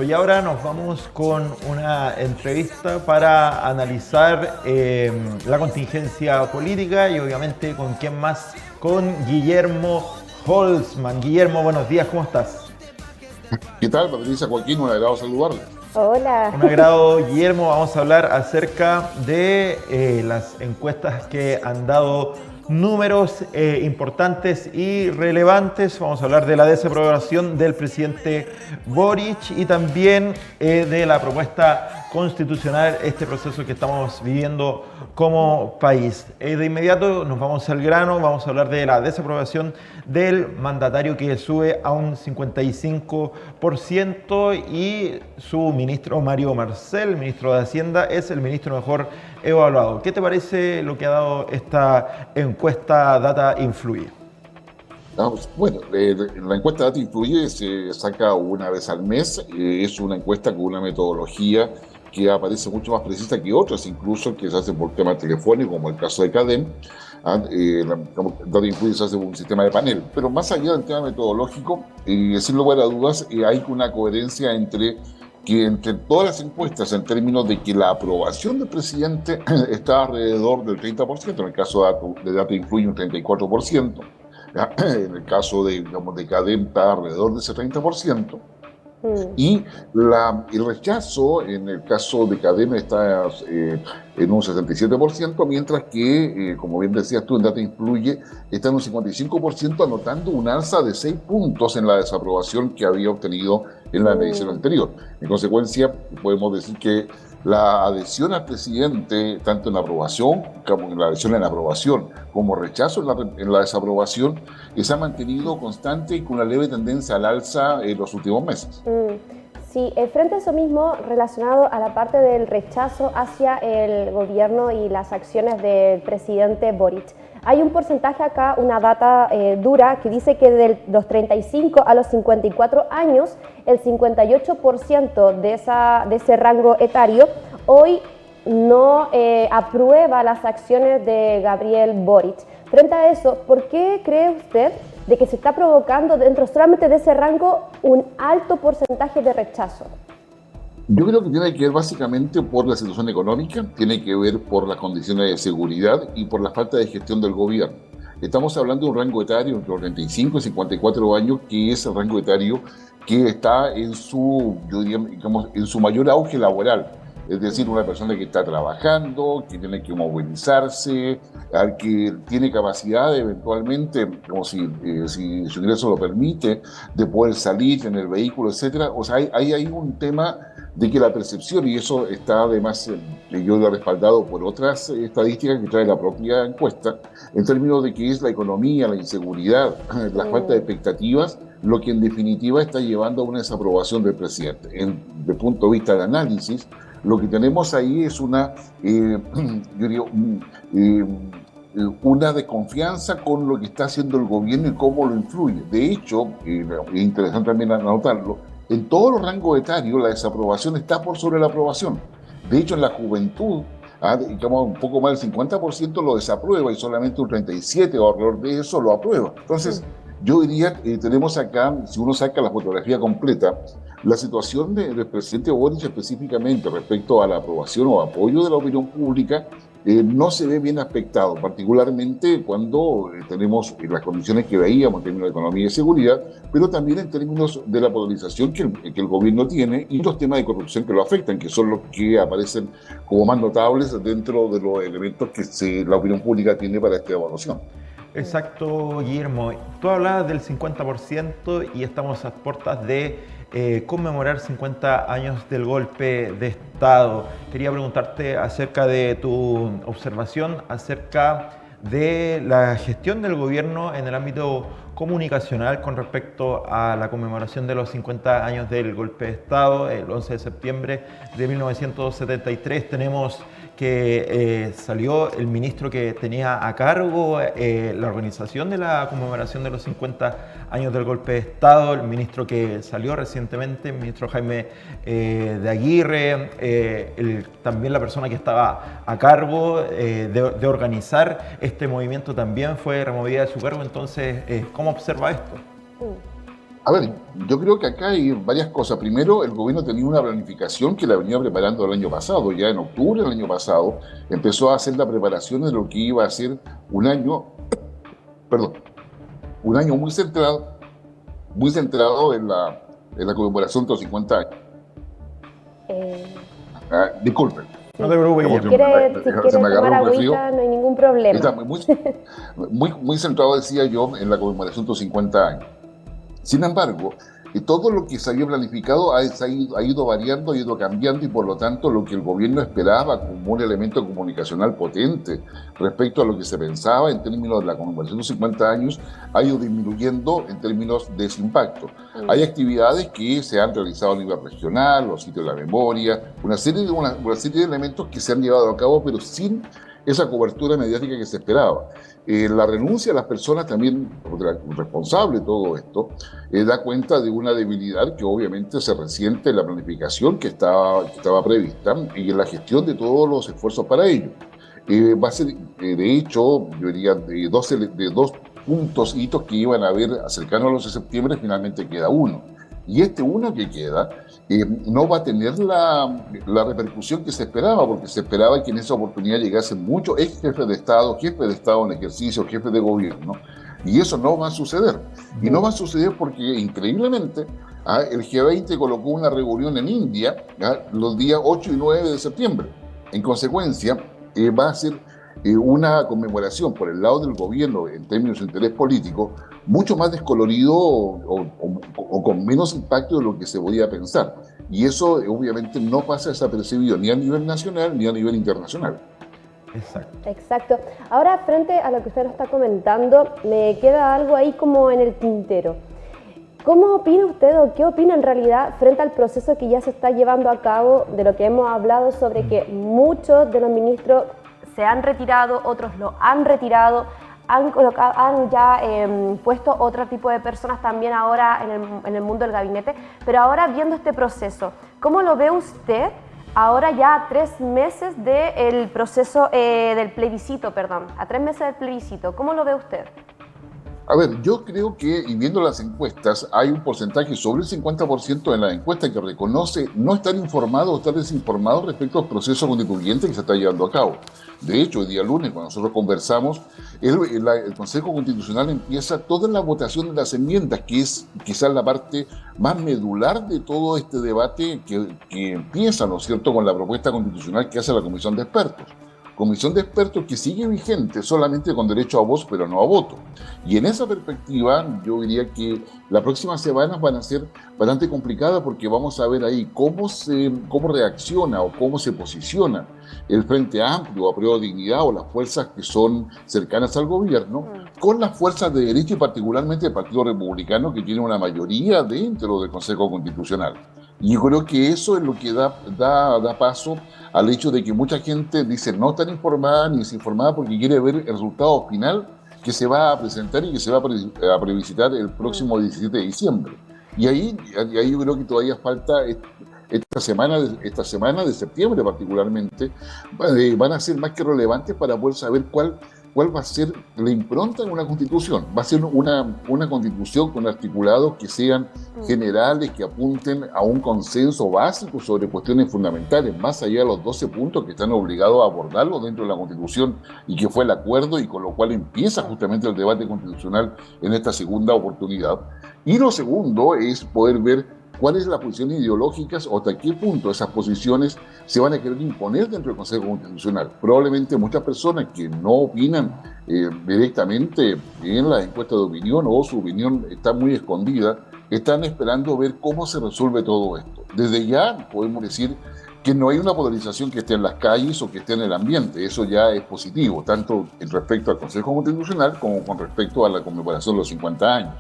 Y ahora nos vamos con una entrevista para analizar la contingencia política y obviamente con quién más, con Guillermo Holzman. Guillermo, buenos días, ¿cómo estás? ¿Qué tal, Patricia Joaquín? Un agrado saludarle. Hola. Un agrado, Guillermo. Vamos a hablar acerca de las encuestas que han dado números importantes y relevantes. Vamos a hablar de la desaprobación del presidente Boric y también de la propuesta constitucional, este proceso que estamos viviendo como país. De inmediato nos vamos al grano, vamos a hablar de la desaprobación del mandatario que sube a un 55% y su ministro Mario Marcel, ministro de Hacienda, es el ministro mejor evaluado. ¿Qué te parece lo que ha dado esta encuesta Data Influye? Bueno, la encuesta Data Influye se saca una vez al mes. Es una encuesta con una metodología que aparece mucho más precisa que otras, incluso que se hace por tema telefónico, como el caso de CADEM. Data Influye se hace por un sistema de panel. Pero más allá del tema metodológico, sin lugar a dudas, hay una coherencia entre todas las encuestas, en términos de que la aprobación del presidente está alrededor del 30%, en el caso de Data Influye un 34%, ¿ya? En el caso de CADEM está alrededor de ese 30%, y el rechazo en el caso de CADEM está en un 67%, mientras que, como bien decías tú, en Data Influye está en un 55%, anotando un alza de 6 puntos en la desaprobación que había obtenido en la medición anterior. En consecuencia, podemos decir que la adhesión al presidente, tanto en la aprobación, como en la adhesión en la aprobación, como rechazo en la desaprobación, se ha mantenido constante y con una leve tendencia al alza en los últimos meses. Sí, frente a eso mismo, relacionado a la parte del rechazo hacia el gobierno y las acciones del presidente Boric, hay un porcentaje acá, una data dura, que dice que de los 35 a los 54 años, el 58% de ese rango etario hoy no aprueba las acciones de Gabriel Boric. Frente a eso, ¿por qué cree usted de que se está provocando dentro solamente de ese rango un alto porcentaje de rechazo? Yo creo que tiene que ver básicamente por la situación económica, tiene que ver por las condiciones de seguridad y por la falta de gestión del gobierno. Estamos hablando de un rango etario entre los 35 y 54 años, que es el rango etario que está en su, yo diría, digamos, en su mayor auge laboral. Es decir, una persona que está trabajando, que tiene que movilizarse, que tiene capacidad de eventualmente, como si su ingreso lo permite, de poder salir en el vehículo, etcétera. O sea, hay un tema de que la percepción, y eso está además, yo lo he respaldado por otras estadísticas que trae la propia encuesta, en términos de que es la economía, la inseguridad, la falta de expectativas, lo que en definitiva está llevando a una desaprobación del presidente. Desde el punto de vista del análisis, lo que tenemos ahí es una, yo diría, una desconfianza con lo que está haciendo el gobierno y cómo lo influye. De hecho, es interesante también anotarlo, en todos los rangos etarios la desaprobación está por sobre la aprobación. De hecho, en la juventud, digamos, un poco más del 50% lo desaprueba y solamente un 37% o alrededor de eso lo aprueba. Entonces, yo diría que tenemos acá, si uno saca la fotografía completa, la situación del presidente Boric específicamente respecto a la aprobación o apoyo de la opinión pública no se ve bien aspectado, particularmente cuando tenemos las condiciones que veíamos en términos de economía y seguridad, pero también en términos de la polarización que el gobierno tiene y los temas de corrupción que lo afectan, que son los que aparecen como más notables dentro de los elementos que la opinión pública tiene para esta evaluación. Exacto, Guillermo. Tú hablabas del 50% y estamos a puertas de conmemorar 50 años del golpe de Estado. Quería preguntarte acerca de tu observación, acerca de la gestión del gobierno en el ámbito comunicacional con respecto a la conmemoración de los 50 años del golpe de Estado. El 11 de septiembre de 1973 tenemos que salió el ministro que tenía a cargo la organización de la conmemoración de los 50 años del golpe de Estado, el ministro que salió recientemente, el ministro Jaime de Aguirre, también la persona que estaba a cargo de organizar este movimiento también fue removida de su cargo. Entonces, ¿cómo observa esto? A ver, yo creo que acá hay varias cosas. Primero, el gobierno tenía una planificación que la venía preparando el año pasado. Ya en octubre del año pasado empezó a hacer la preparación de lo que iba a ser un año, perdón, un año muy centrado en la conmemoración de los 50 años. Eh, Disculpen. No te preocupes, si Guillermo. quiere Se me agarró tomar un resfrío. agüita, no hay ningún problema. Está muy centrado, decía yo, en la conmemoración de los 50 años. Sin embargo, todo lo que se había planificado ha ido variando, ha ido cambiando, y por lo tanto lo que el gobierno esperaba como un elemento comunicacional potente respecto a lo que se pensaba en términos de la conmemoración de los 50 años ha ido disminuyendo en términos de ese impacto. Hay actividades que se han realizado a nivel regional, los sitios de la memoria, una serie de elementos que se han llevado a cabo, pero sin esa cobertura mediática que se esperaba. La renuncia de las personas también, responsable de todo esto, da cuenta de una debilidad que obviamente se resiente en la planificación que estaba prevista y en la gestión de todos los esfuerzos para ello. Va a ser, de hecho, yo diría, de dos hitos que iban a haber cercanos a los de septiembre, finalmente queda uno. Y este uno que queda no va a tener la repercusión que se esperaba, porque se esperaba que en esa oportunidad llegasen muchos ex jefes de Estado en ejercicio, jefes de gobierno, y eso no va a suceder. Y no va a suceder porque, increíblemente, el G20 colocó una reunión en India los días 8 y 9 de septiembre. En consecuencia, va a ser una conmemoración por el lado del gobierno en términos de interés político mucho más descolorido o con menos impacto de lo que se podía pensar. Y eso obviamente no pasa desapercibido ni a nivel nacional ni a nivel internacional. Exacto. Ahora, frente a lo que usted nos está comentando, me queda algo ahí como en el tintero. ¿Cómo opina usted o qué opina en realidad frente al proceso que ya se está llevando a cabo, de lo que hemos hablado sobre que muchos de los ministros se han retirado, otros lo han retirado, han ya puesto otro tipo de personas también ahora en el mundo del gabinete? Pero ahora, viendo este proceso, ¿cómo lo ve usted ahora ya a 3 meses del proceso del plebiscito, a 3 meses del plebiscito? ¿Cómo lo ve usted? A ver, yo creo que, y viendo las encuestas, hay un porcentaje sobre el 50% en la encuesta que reconoce no estar informado o estar desinformado respecto al proceso constituyente que se está llevando a cabo. De hecho, el día lunes, cuando nosotros conversamos, el Consejo Constitucional empieza toda la votación de las enmiendas, que es quizás la parte más medular de todo este debate que empieza, ¿no es cierto?, con la propuesta constitucional que hace la Comisión de Expertos. Comisión de expertos que sigue vigente solamente con derecho a voz, pero no a voto. Y en esa perspectiva, yo diría que las próximas semanas van a ser bastante complicadas, porque vamos a ver ahí cómo reacciona o cómo se posiciona el Frente Amplio, Apruebo Dignidad, o las fuerzas que son cercanas al gobierno, con las fuerzas de derecha y particularmente el Partido Republicano, que tiene una mayoría dentro del Consejo Constitucional. Y yo creo que eso es lo que da paso al hecho de que mucha gente dice no tan informada ni desinformada, porque quiere ver el resultado final que se va a presentar y que se va a plebiscitar el próximo 17 de diciembre. Y ahí yo creo que todavía falta esta semana de septiembre particularmente, van a ser más que relevantes para poder saber cuál va a ser la impronta en una constitución. Va a ser una constitución con articulados que sean generales, que apunten a un consenso básico sobre cuestiones fundamentales, más allá de los 12 puntos que están obligados a abordarlo dentro de la Constitución, y que fue el acuerdo, y con lo cual empieza justamente el debate constitucional en esta segunda oportunidad. Y lo segundo es poder ver cuáles son las posiciones ideológicas o hasta qué punto esas posiciones se van a querer imponer dentro del Consejo Constitucional. Probablemente muchas personas que no opinan directamente en la encuesta de opinión, o su opinión está muy escondida, están esperando ver cómo se resuelve todo esto. Desde ya podemos decir que no hay una polarización que esté en las calles o que esté en el ambiente. Eso ya es positivo, tanto en respecto al Consejo Constitucional como con respecto a la conmemoración de los 50 años.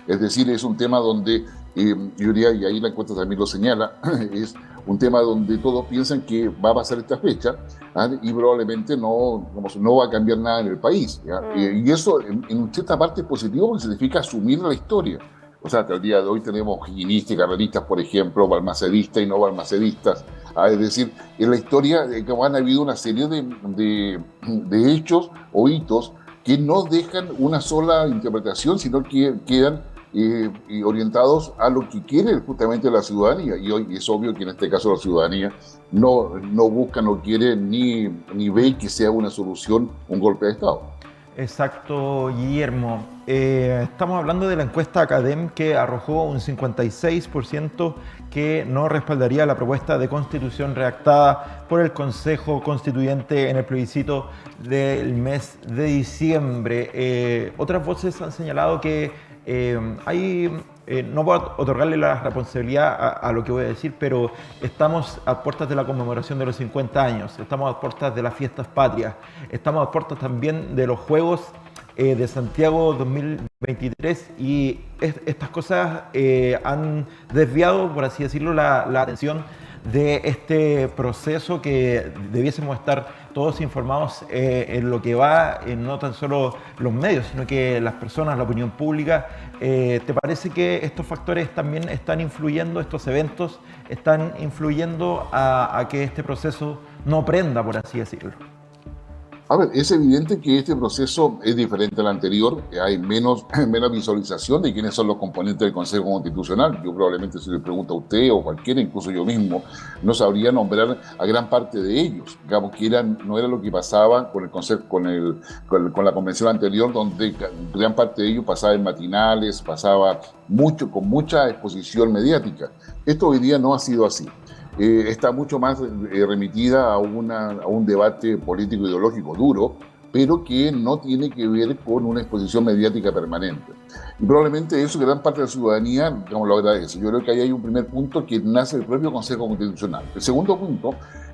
Es decir, es un tema donde, yo diría, y ahí la encuesta también lo señala, es un tema donde todos piensan que va a pasar esta fecha, y probablemente no va a cambiar nada en el país. Y eso, en cierta parte, es positivo, porque significa asumir la historia. O sea, hasta el día de hoy tenemos higienistas y carreristas, por ejemplo, balmacedistas y no balmacedistas. Es decir, en la historia han habido una serie de hechos o hitos que no dejan una sola interpretación, sino que quedan y orientados a lo que quiere justamente la ciudadanía. Y hoy es obvio que en este caso la ciudadanía no busca, no quiere ni ve que sea una solución un golpe de Estado. Exacto, Guillermo. Estamos hablando de la encuesta Academ que arrojó un 56% que no respaldaría la propuesta de constitución redactada por el Consejo Constituyente en el plebiscito del mes de diciembre. Otras voces han señalado que no voy a otorgarle la responsabilidad a lo que voy a decir, pero estamos a puertas de la conmemoración de los 50 años, estamos a puertas de las fiestas patrias, estamos a puertas también de los Juegos de Santiago 2023 y estas cosas han desviado, por así decirlo, la atención de este proceso que debiésemos estar todos informados en lo que va, no tan solo los medios, sino que las personas, la opinión pública. ¿Te parece que estos factores también están influyendo, estos eventos están influyendo a que este proceso no prenda, por así decirlo? A ver, es evidente que este proceso es diferente al anterior, hay menos visualización de quiénes son los componentes del Consejo Constitucional. Yo probablemente, si le pregunto a usted o cualquiera, incluso yo mismo, no sabría nombrar a gran parte de ellos. Digamos que no era lo que pasaba con el Consejo, con la convención anterior, donde gran parte de ellos pasaba en matinales, pasaba con mucha exposición mediática. Esto hoy día no ha sido así. Está mucho más remitida a un debate político-ideológico duro, pero que no tiene que ver con una exposición mediática permanente. Y probablemente eso gran parte de la ciudadanía, digamos, lo agradece. Yo creo que ahí hay un primer punto que nace del propio Consejo Constitucional. El segundo punto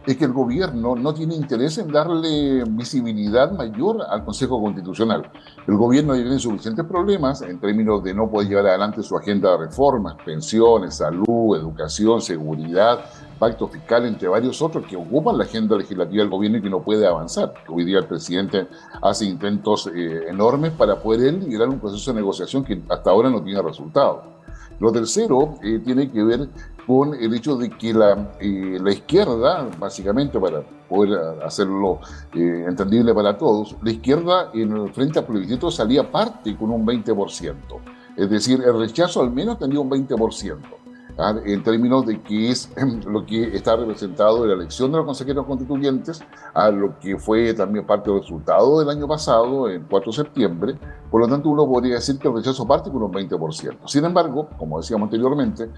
es que el gobierno no tiene interés en darle visibilidad mayor al Consejo Constitucional. El gobierno tiene suficientes problemas en términos de no poder llevar adelante su agenda de reformas, pensiones, salud, educación, seguridad, pacto fiscal, entre varios otros que ocupan la agenda legislativa del gobierno y que no puede avanzar. Hoy día el presidente hace intentos enormes para poder liderar un proceso de negociación que hasta ahora no tiene resultados. Lo tercero tiene que ver con el hecho de que la izquierda, básicamente para poder hacerlo entendible para todos, la izquierda en el frente al plebiscito salía parte con un 20%. Es decir, el rechazo al menos tenía un 20%. En términos de qué es lo que está representado en la elección de los consejeros constituyentes, a lo que fue también parte del resultado del año pasado, el 4 de septiembre. Por lo tanto, uno podría decir que el rechazo parte con un 20%. Sin embargo, como decíamos anteriormente,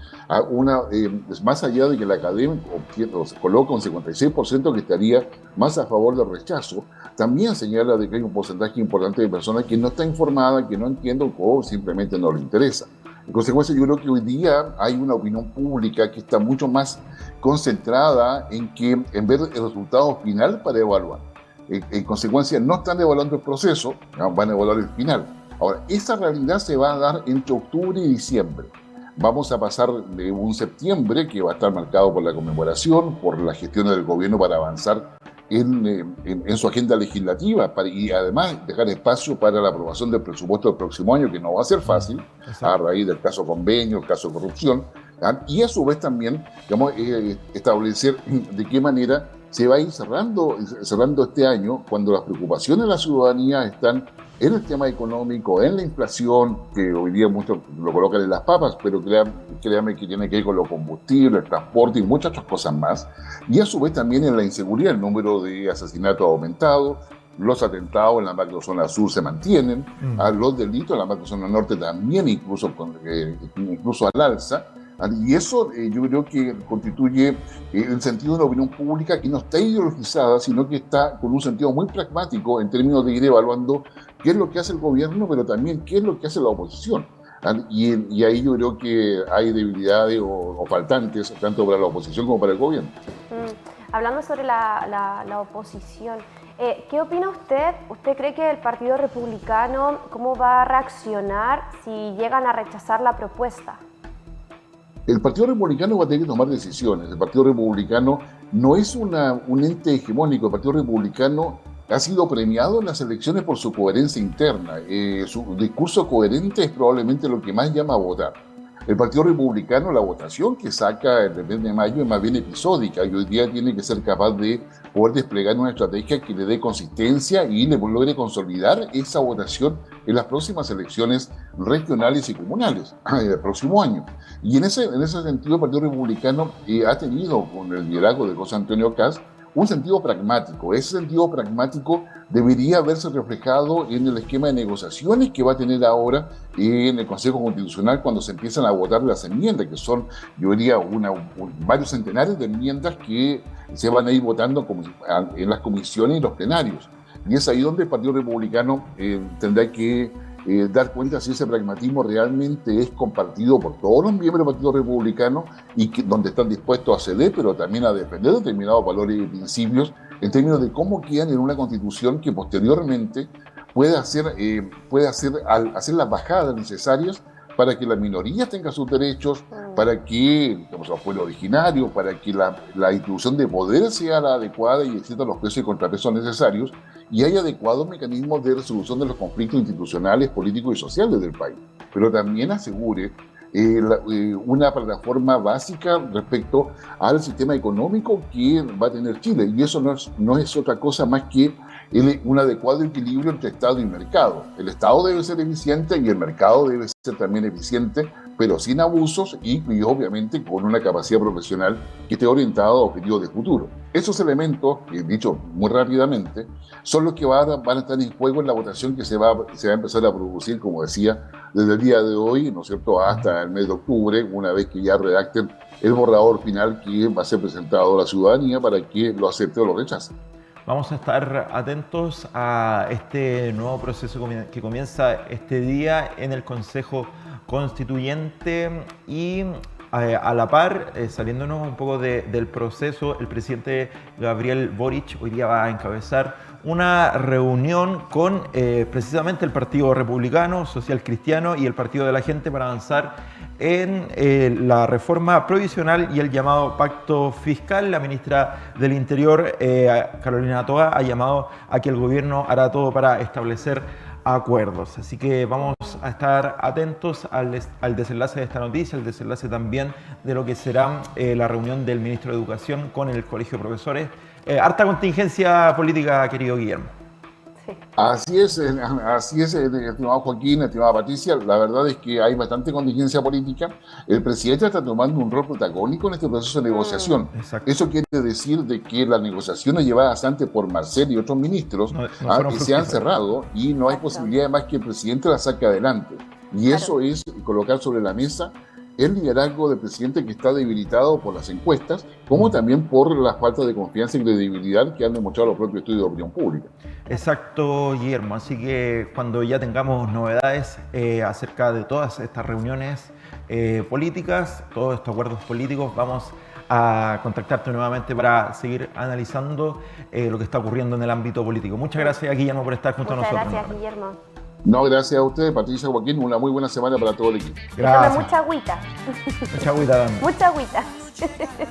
más allá de que la academia se coloca un 56% que estaría más a favor del rechazo, también señala de que hay un porcentaje importante de personas que no está informada, que no entiende o simplemente no le interesa. En consecuencia, yo creo que hoy día hay una opinión pública que está mucho más concentrada en ver el resultado final para evaluar. En consecuencia, no están evaluando el proceso, van a evaluar el final. Ahora, esa realidad se va a dar entre octubre y diciembre. Vamos a pasar de un septiembre que va a estar marcado por la conmemoración, por las gestiones del gobierno para avanzar en su agenda legislativa y además dejar espacio para la aprobación del presupuesto del próximo año, que no va a ser fácil. Exacto. A raíz del caso convenio, el caso de corrupción, y a su vez también, digamos, establecer de qué manera se va a ir cerrando este año, cuando las preocupaciones de la ciudadanía están en el tema económico, en la inflación, que hoy día muchos lo colocan en las papas, pero créame que tiene que ver con los combustibles, el transporte y muchas otras cosas más. Y a su vez también en la inseguridad, el número de asesinatos ha aumentado, los atentados en la macrozona sur se mantienen, los delitos en la macrozona norte también incluso al alza. Y eso yo creo que constituye el sentido de una opinión pública que no está ideologizada, sino que está con un sentido muy pragmático en términos de ir evaluando qué es lo que hace el gobierno, pero también qué es lo que hace la oposición. Y ahí yo creo que hay debilidades o faltantes, tanto para la oposición como para el gobierno. Hablando sobre la oposición, ¿qué opina usted? ¿Usted cree que el Partido Republicano, cómo va a reaccionar si llegan a rechazar la propuesta? El Partido Republicano va a tener que tomar decisiones. El Partido Republicano no es un ente hegemónico. El Partido Republicano ha sido premiado en las elecciones por su coherencia interna. Su discurso coherente es probablemente lo que más llama a votar. El Partido Republicano, la votación que saca el mes de mayo es más bien episódica y hoy día tiene que ser capaz de poder desplegar una estrategia que le dé consistencia y le logre consolidar esa votación en las próximas elecciones regionales y comunales del próximo año. Y en ese sentido, el Partido Republicano ha tenido, con el liderazgo de José Antonio Kast, un sentido pragmático. Ese sentido pragmático debería verse reflejado en el esquema de negociaciones que va a tener ahora en el Consejo Constitucional cuando se empiezan a votar las enmiendas, que son, yo diría, varios centenares de enmiendas que se van a ir votando en las comisiones y los plenarios. Y es ahí donde el Partido Republicano tendrá que dar cuenta si ese pragmatismo realmente es compartido por todos los miembros del Partido Republicano y donde están dispuestos a ceder, pero también a defender determinados valores y principios en términos de cómo quedan en una constitución que posteriormente pueda hacer las bajadas necesarias para que las minorías tengan sus derechos, para que, digamos, los pueblos originarios, para que la distribución de poder sea la adecuada y existan los pesos y contrapesos necesarios y hay adecuados mecanismos de resolución de los conflictos institucionales, políticos y sociales del país. Pero también asegure una plataforma básica respecto al sistema económico que va a tener Chile. Y eso no es otra cosa más que un adecuado equilibrio entre Estado y mercado. El Estado debe ser eficiente y el mercado debe ser también eficiente, pero sin abusos y obviamente con una capacidad profesional que esté orientada a objetivos de futuro. Esos elementos, dicho muy rápidamente, son los que van a estar en juego en la votación que se va a empezar a producir, como decía, desde el día de hoy, ¿no es cierto?, hasta el mes de octubre, una vez que ya redacten el borrador final que va a ser presentado a la ciudadanía para que lo acepte o lo rechace. Vamos a estar atentos a este nuevo proceso que comienza este día en el Consejo Constituyente y a la par, saliéndonos un poco del proceso, el presidente Gabriel Boric hoy día va a encabezar una reunión con precisamente el Partido Republicano, Social Cristiano y el Partido de la Gente para avanzar en la reforma provisional y el llamado pacto fiscal. La ministra del Interior, Carolina Toa, ha llamado a que el gobierno hará todo para establecer acuerdos. Así que vamos a estar atentos al desenlace de esta noticia, al desenlace también de lo que será la reunión del ministro de Educación con el Colegio de Profesores. Harta contingencia política, querido Guillermo. Sí. Así es, estimado Joaquín, estimada Patricia. La verdad es que hay bastante contingencia política. El presidente está tomando un rol protagónico en este proceso de negociación. Exacto. Eso quiere decir de que las negociaciones llevadas antes por Marcel y otros ministros que se han cerrado y no hay posibilidad más que el presidente las saque adelante. Y eso es colocar sobre la mesa el liderazgo del presidente que está debilitado por las encuestas, como también por la falta de confianza y credibilidad que han demostrado los propios estudios de opinión pública. Exacto, Guillermo. Así que cuando ya tengamos novedades acerca de todas estas reuniones políticas, todos estos acuerdos políticos, vamos a contactarte nuevamente para seguir analizando lo que está ocurriendo en el ámbito político. Muchas gracias, Guillermo, por estar junto a nosotros. Muchas gracias, Guillermo. No, gracias a ustedes, Patricia, Joaquín. Una muy buena semana para todo el equipo. Tome mucha agüita. Mucha agüita, Dan. Mucha agüita.